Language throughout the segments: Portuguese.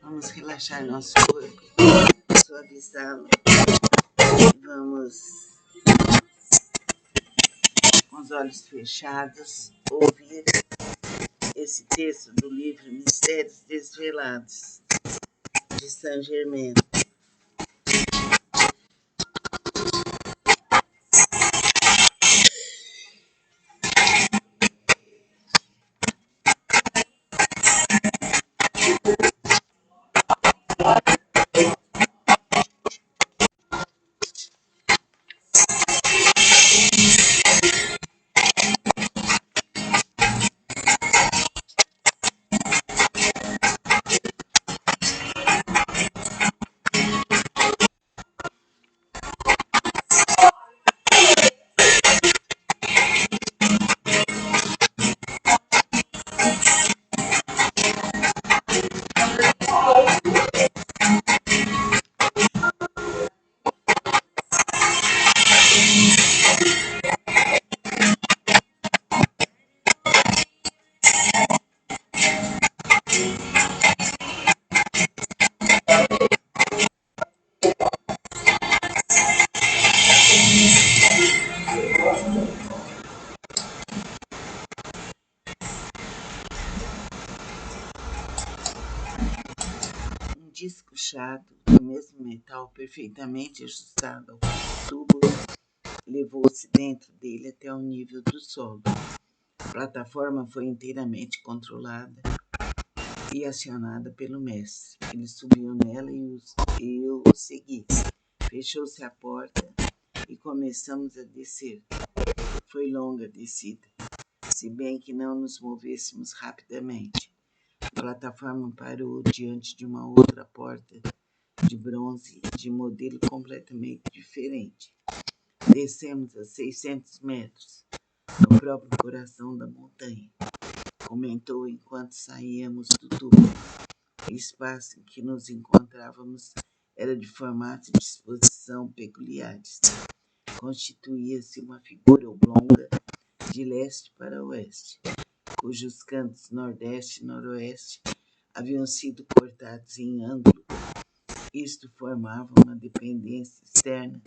Vamos relaxar nosso corpo, suavizá-lo. Vamos, com os olhos fechados, ouvir esse texto do livro Mistérios Desvelados, de Saint-Germain. Um disco chato, do mesmo metal perfeitamente ajustado ao tubo, levou-se dentro dele até o nível do solo. A plataforma foi inteiramente controlada e acionada pelo mestre. Ele subiu nela e eu o segui. Fechou-se a porta e começamos a descer. Foi longa a descida, se bem que não nos movêssemos rapidamente. A plataforma parou diante de uma outra porta de bronze de modelo completamente diferente. Descemos a 600 metros, no próprio coração da montanha, comentou enquanto saíamos do tubo. O espaço em que nos encontrávamos era de formato e disposição peculiares. Constituía-se uma figura oblonga de leste para oeste, cujos cantos nordeste e noroeste haviam sido cortados em ângulo. Isto formava uma dependência externa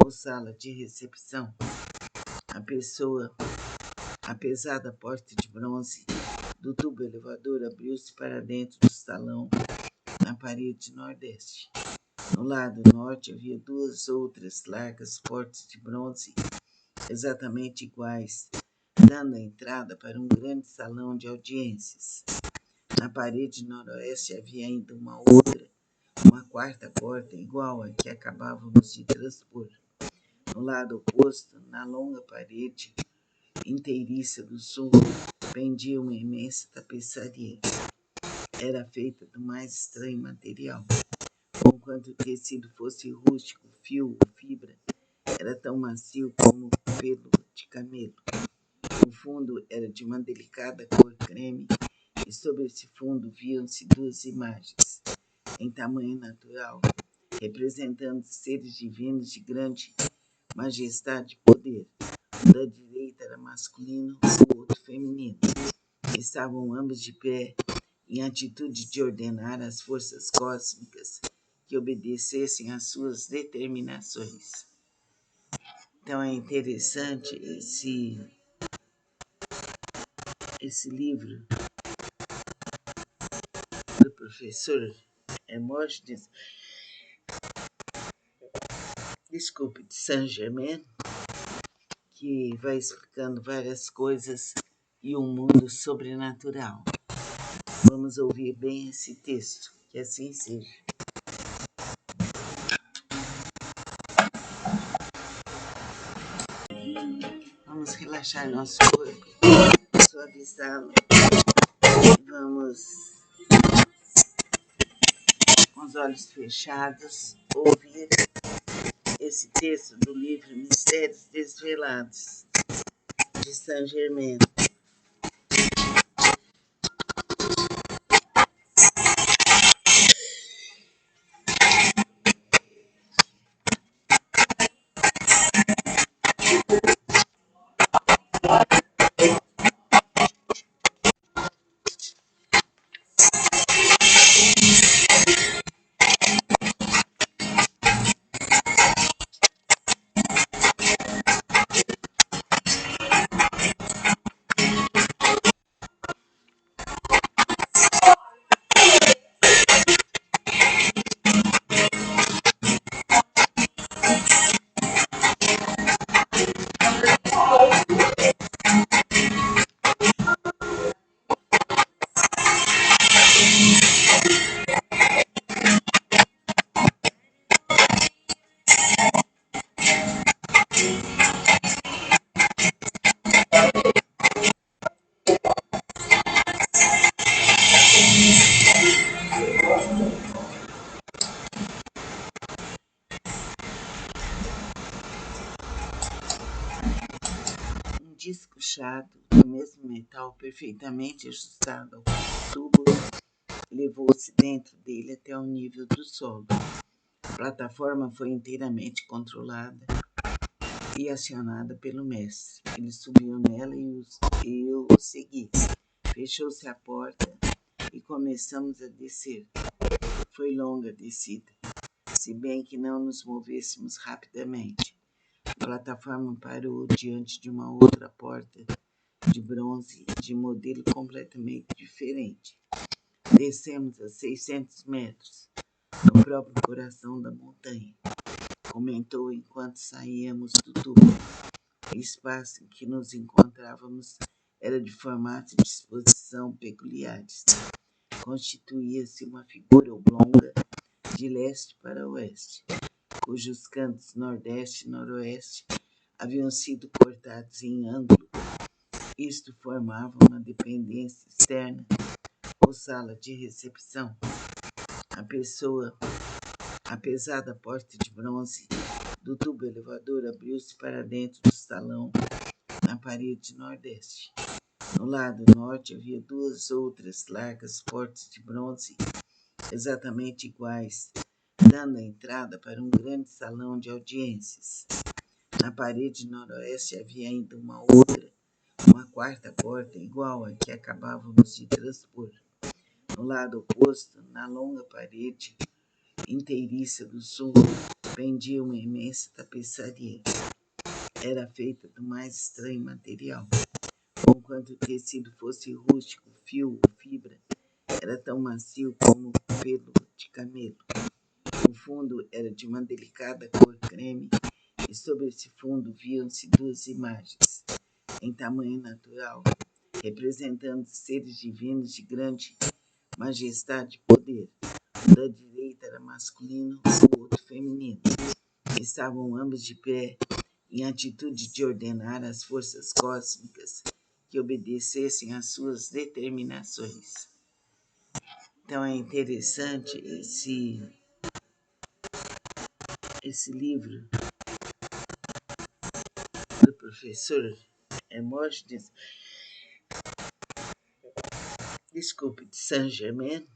ou sala de recepção. A pesada porta de bronze do tubo elevador abriu-se para dentro do salão na parede nordeste. No lado norte havia duas outras largas portas de bronze exatamente iguais, dando a entrada para um grande salão de audiências. Na parede noroeste havia ainda uma quarta porta igual à que acabávamos de transpor. No lado oposto, na longa parede inteiriça do sul, pendia uma imensa tapeçaria. Era feita do mais estranho material. Conquanto o tecido fosse rústico, fio ou fibra, era tão macio como pelo de camelo. O fundo era de uma delicada cor creme e sobre esse fundo viam-se duas imagens, em tamanho natural, representando seres divinos de grande majestade e poder. O da direita era masculino, o outro feminino. Estavam ambos de pé, em atitude de ordenar às forças cósmicas que obedecessem às suas determinações. Então é interessante esse livro do professor Hermógenes, de Saint-Germain, que vai explicando várias coisas e um mundo sobrenatural. Vamos ouvir bem esse texto, que assim seja. Vamos relaxar nosso corpo, suavizá-lo. Vamos, com os olhos fechados, ouvir esse texto do livro Mistérios Desvelados, de Saint-Germain. puxado do mesmo metal perfeitamente ajustado ao tubo levou-se dentro dele até o nível do solo. A plataforma foi inteiramente controlada e acionada pelo mestre. Ele subiu nela e eu o segui. Fechou-se a porta e começamos a descer. Foi longa a descida, se bem que não nos movêssemos rapidamente. A plataforma parou diante de uma outra porta de bronze de modelo completamente diferente. Descemos a 600 metros, no próprio coração da montanha, comentou enquanto saíamos do túmulo. O espaço em que nos encontrávamos era de formato e disposição peculiares. Constituía-se uma figura oblonga de leste para oeste, cujos cantos nordeste e noroeste haviam sido cortados em ângulo. Isto formava uma dependência externa ou sala de recepção. A pesada porta de bronze do tubo elevador abriu-se para dentro do salão na parede nordeste. No lado norte havia duas outras largas portas de bronze exatamente iguais, dando a entrada para um grande salão de audiências. Na parede noroeste havia ainda uma quarta porta igual à que acabávamos de transpor. No lado oposto, na longa parede inteiriça do sul, pendia uma imensa tapeçaria. Era feita do mais estranho material. Conquanto o tecido fosse rústico, fio ou fibra, era tão macio como pelo de camelo. O fundo era de uma delicada cor creme e sobre esse fundo viam-se duas imagens, em tamanho natural, representando seres divinos de grande majestade e poder. O da direita era masculino, o outro feminino. Estavam ambos de pé, em atitude de ordenar às forças cósmicas que obedecessem às suas determinações. Então é interessante esse livro do professor Hermógenes, de Saint-Germain,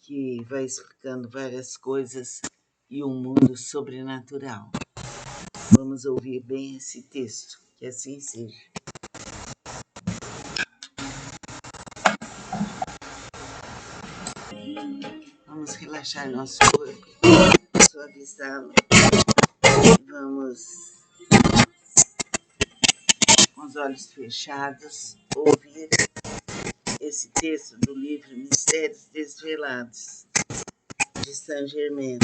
que vai explicando várias coisas e um mundo sobrenatural. Vamos ouvir bem esse texto, que assim seja. Vamos relaxar nosso corpo, suavizá-lo. Vamos, com os olhos fechados, ouvir esse texto do livro Mistérios Desvelados, de Saint-Germain.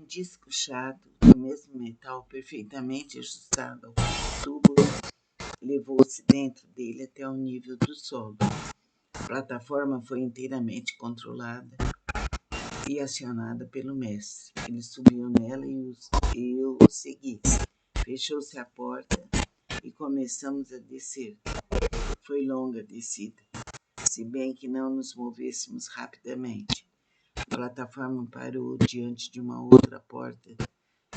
Disco chato, do mesmo metal perfeitamente ajustado ao tubo, levou-se dentro dele até o nível do solo. A plataforma foi inteiramente controlada e acionada pelo mestre. Ele subiu nela e eu o segui. Fechou-se a porta e começamos a descer. Foi longa a descida, se bem que não nos movêssemos rapidamente. A plataforma parou diante de uma outra porta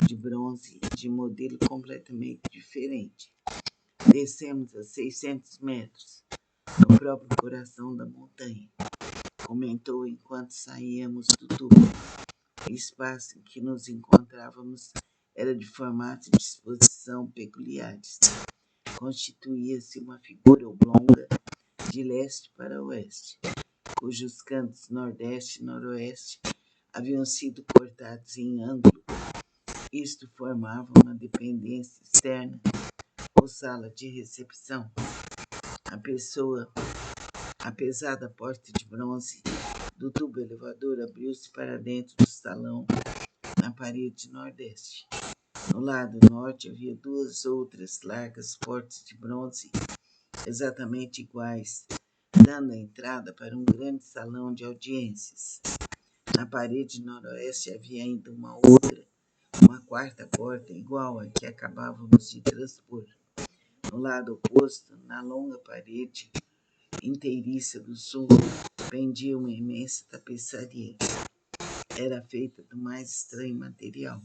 de bronze de modelo completamente diferente. Descemos a 600 metros, no próprio coração da montanha. Comentou enquanto saíamos do túmulo. O espaço em que nos encontrávamos era de formato e disposição peculiares. Constituía-se uma figura oblonga de leste para oeste, cujos cantos nordeste e noroeste haviam sido cortados em ângulo. Isto formava uma dependência externa ou sala de recepção. A pesada porta de bronze do tubo elevador abriu-se para dentro do salão na parede nordeste. No lado norte havia duas outras largas portas de bronze exatamente iguais, dando a entrada para um grande salão de audiências. Na parede noroeste havia ainda uma quarta porta igual à que acabávamos de transpor. No lado oposto, na longa parede inteiriça do sul, pendia uma imensa tapeçaria. Era feita do mais estranho material.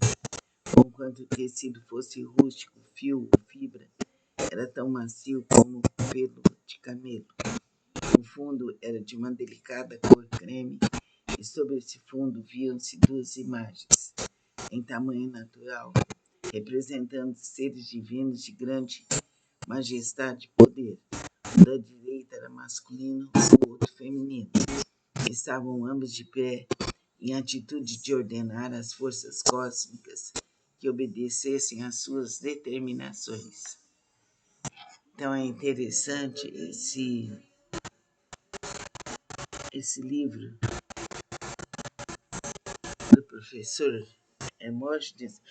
Conquanto o tecido fosse rústico, fio ou fibra, era tão macio como pelo de camelo. O fundo era de uma delicada cor creme e sobre esse fundo viam-se duas imagens, em tamanho natural, representando seres divinos de grande majestade e poder. O da direita era masculino, o outro feminino. Estavam ambos de pé, em atitude de ordenar às forças cósmicas que obedecessem às suas determinações. Então é interessante esse livro do professor Hermógenes,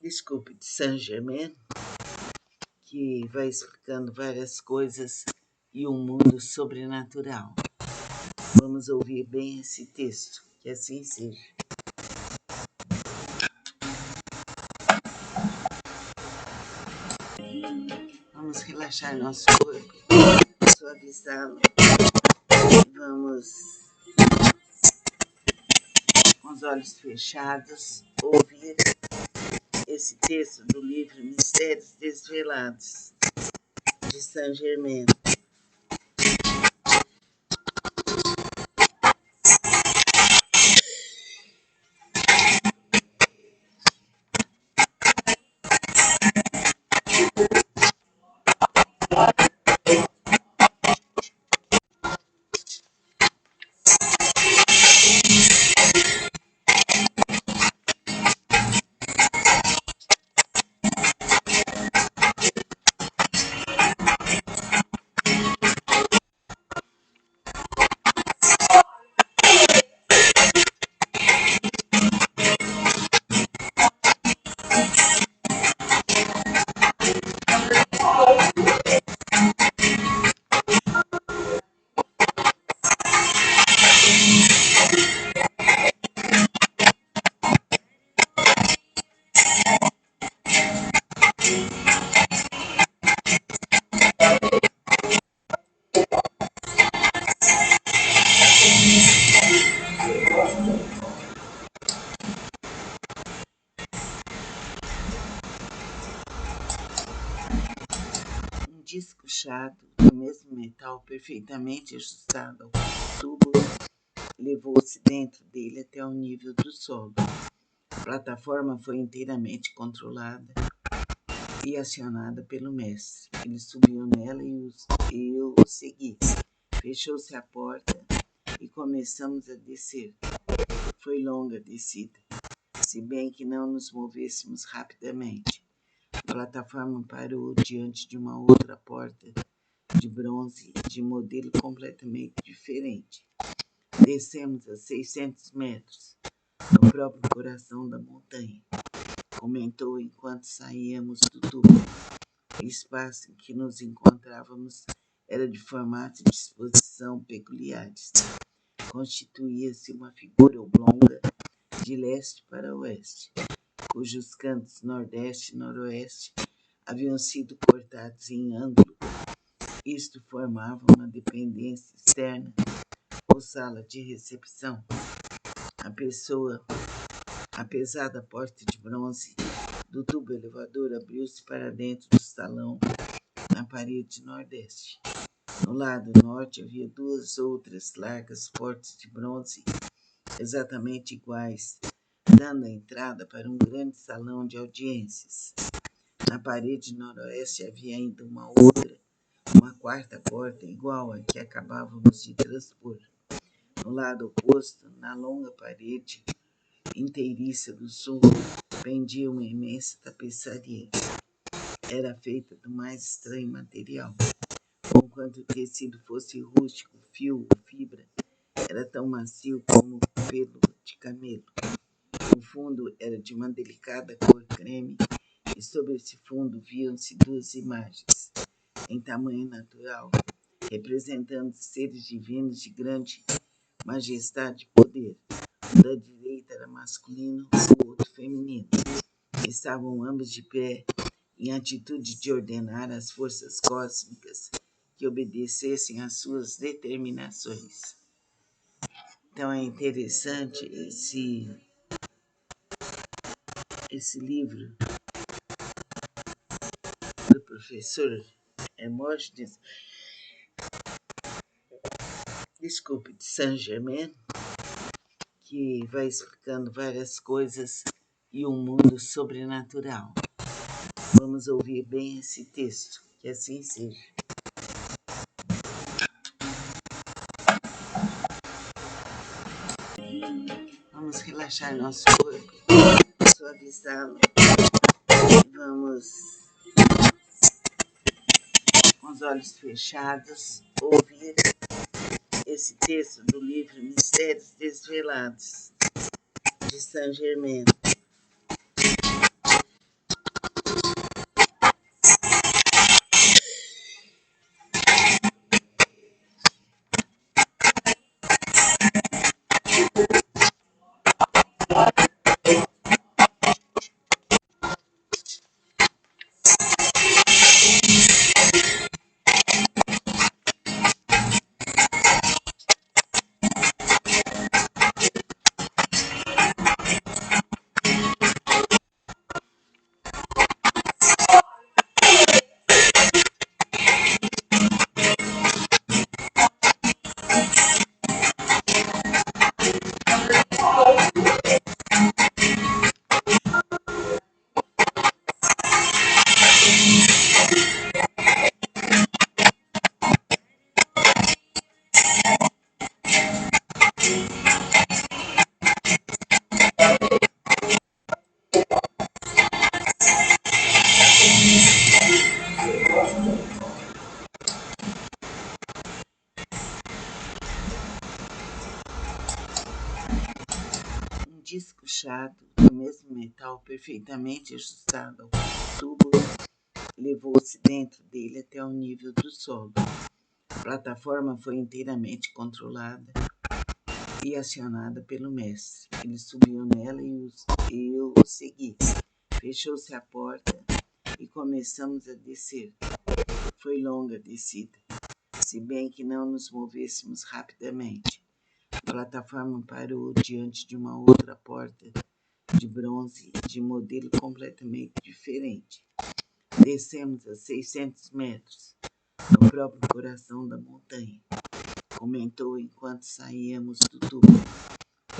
de Saint-Germain, que vai explicando várias coisas e um mundo sobrenatural. Vamos ouvir bem esse texto, que assim seja. Vamos relaxar nosso corpo, suavizá-lo. Vamos, com os olhos fechados, ouvir esse texto do livro Mistérios Desvelados, de Saint-Germain. Disco chato, do mesmo metal perfeitamente ajustado ao tubo, levou-se dentro dele até o nível do solo. A plataforma foi inteiramente controlada e acionada pelo mestre. Ele subiu nela e eu o segui. Fechou-se a porta e começamos a descer. Foi longa a descida, se bem que não nos movêssemos rapidamente. A plataforma parou diante de uma outra porta de bronze de modelo completamente diferente. Descemos a 600 metros, no próprio coração da montanha. Comentou enquanto saíamos do túmulo. O espaço em que nos encontrávamos era de formato e disposição peculiares. Constituía-se uma figura oblonga de leste para oeste, cujos cantos nordeste e noroeste haviam sido cortados em ângulo. Isto formava uma dependência externa ou sala de recepção. A pesada porta de bronze do tubo elevador abriu-se para dentro do salão na parede nordeste. No lado norte havia duas outras largas portas de bronze, exatamente iguais, dando a entrada para um grande salão de audiências. Na parede noroeste havia ainda uma quarta porta igual à que acabávamos de transpor. No lado oposto, na longa parede inteiriça do sul, pendia uma imensa tapeçaria. Era feita do mais estranho material. Conquanto o tecido fosse rústico, fio ou fibra, era tão macio como pelo de camelo. O fundo era de uma delicada cor creme e sobre esse fundo viam-se duas imagens, em tamanho natural, representando seres divinos de grande majestade e poder. O da direita era masculino, o outro feminino. Estavam ambos de pé, em atitude de ordenar às forças cósmicas que obedecessem às suas determinações. Então é interessante esse livro do professor Hermógenes, de Saint-Germain, que vai explicando várias coisas e um mundo sobrenatural. Vamos ouvir bem esse texto, que assim seja. Vamos relaxar nosso corpo, suavizá-lo. Vamos, com os olhos fechados, ouvir esse texto do livro Mistérios Desvelados, de Saint-Germain. Um disco chato, do mesmo metal perfeitamente ajustado ao tubo, levou-se dentro dele até o nível do solo. A plataforma foi inteiramente controlada e acionada pelo mestre. Ele subiu nela e eu o segui. Fechou-se a porta e começamos a descer. Foi longa a descida, se bem que não nos movêssemos rapidamente. A plataforma parou diante de uma outra porta de bronze de modelo completamente diferente. Descemos a 600 metros, no próprio coração da montanha, comentou enquanto saíamos do tubo.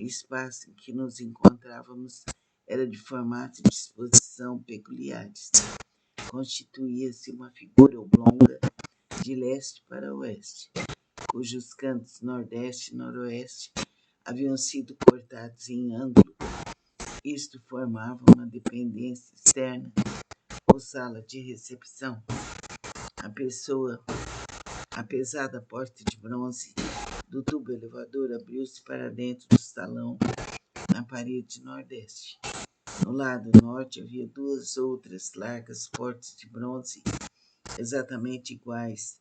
O espaço em que nos encontrávamos era de formato e disposição peculiares. Constituía-se uma figura oblonga de leste para oeste, cujos cantos nordeste e noroeste haviam sido cortados em ângulo. Isto formava uma dependência externa ou sala de recepção. A pesada porta de bronze do tubo elevador abriu-se para dentro do salão, na parede nordeste. No lado norte havia duas outras largas portas de bronze, exatamente iguais,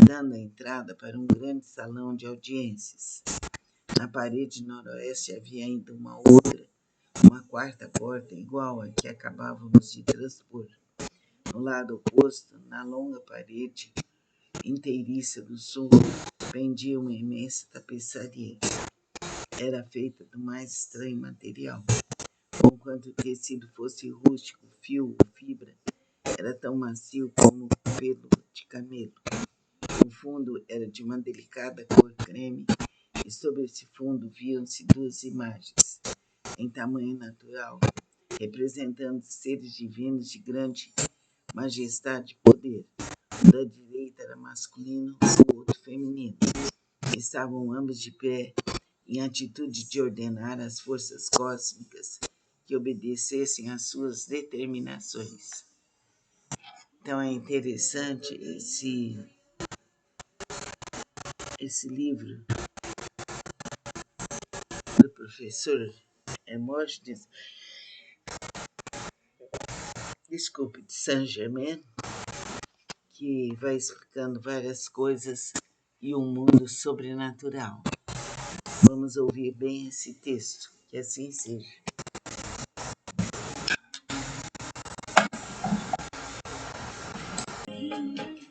dando a entrada para um grande salão de audiências. Na parede noroeste havia ainda uma quarta porta igual à que acabávamos de transpor. No lado oposto, na longa parede inteiriça do sul, pendia uma imensa tapeçaria. Era feita do mais estranho material. Conquanto o tecido fosse rústico, fio ou fibra, era tão macio como pelo de camelo. O fundo era de uma delicada cor creme e sobre esse fundo viam-se duas imagens, em tamanho natural, representando seres divinos de grande majestade e poder. O da direita era masculino, o outro feminino. Estavam ambos de pé, em atitude de ordenar às forças cósmicas que obedecessem às suas determinações. Então é interessante esse livro do professor Hermógenes, de Saint-Germain, que vai explicando várias coisas e um mundo sobrenatural. Vamos ouvir bem esse texto, que assim seja.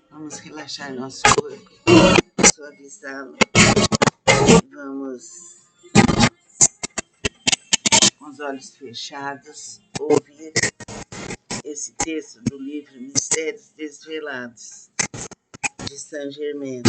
Vamos relaxar nosso corpo, suavizá-lo. Vamos, com os olhos fechados, ouvir esse texto do livro Mistérios Desvelados, de Saint-Germain.